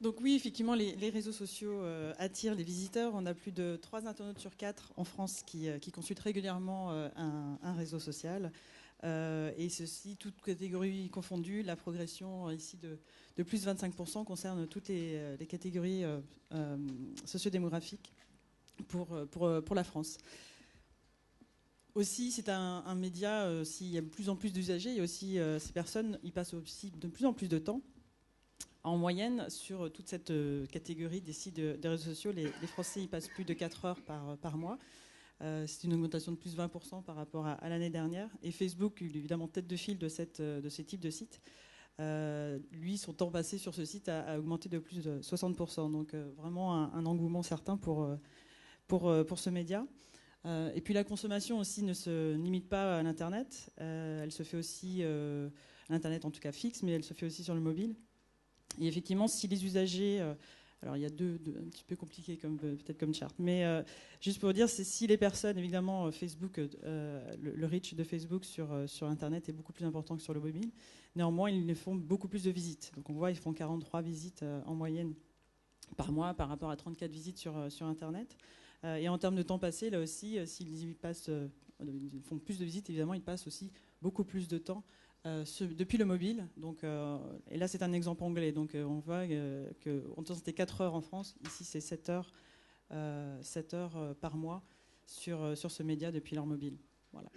Donc oui, effectivement, les réseaux sociaux attirent les visiteurs. On a plus de 3 internautes sur 4 en France qui consultent régulièrement un réseau social. Et ceci, toutes catégories confondues, la progression ici de plus de 25% concerne toutes les catégories sociodémographiques pour la France. Aussi, c'est un média, s'il y a de plus en plus d'usagers, il y a aussi ces personnes, ils passent aussi de plus en plus de temps. En moyenne, sur toute cette catégorie des sites des réseaux sociaux, les Français y passent plus de 4 heures par mois. C'est une augmentation de plus de 20% par rapport à l'année dernière. Et Facebook, évidemment, tête de file de ces types de sites, lui, son temps passé sur ce site a augmenté de plus de 60%. Donc vraiment un engouement certain pour ce média. Et puis la consommation aussi ne se limite pas à l'Internet. Elle se fait aussi, à l'Internet en tout cas fixe, mais elle se fait aussi sur le mobile. Et effectivement, si les usagers, alors il y a deux un petit peu compliqués peut-être comme charte, mais juste pour dire, c'est si les personnes, évidemment, Facebook, le reach de Facebook sur Internet est beaucoup plus important que sur le mobile. Néanmoins, ils font beaucoup plus de visites. Donc on voit, ils font 43 visites en moyenne par mois par rapport à 34 visites sur Internet. Et en termes de temps passé, là aussi, s'ils ils font plus de visites, évidemment, ils passent aussi beaucoup plus de temps depuis le mobile. Donc, et là, c'est un exemple anglais. Donc, on voit que c'était 4 heures en France. Ici, c'est 7 heures, 7 heures par mois sur ce média depuis leur mobile. Voilà.